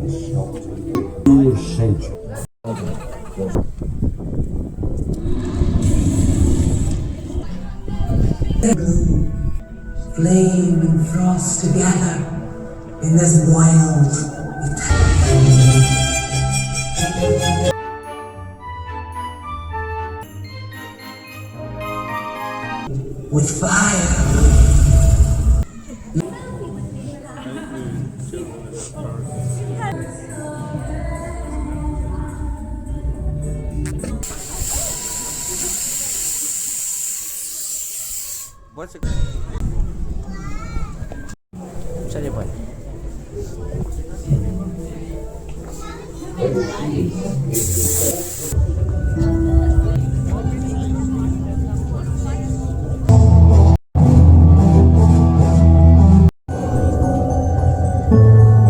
Blue, flame and frost together in this wild with fire. What's it? Saan niyo ba? Every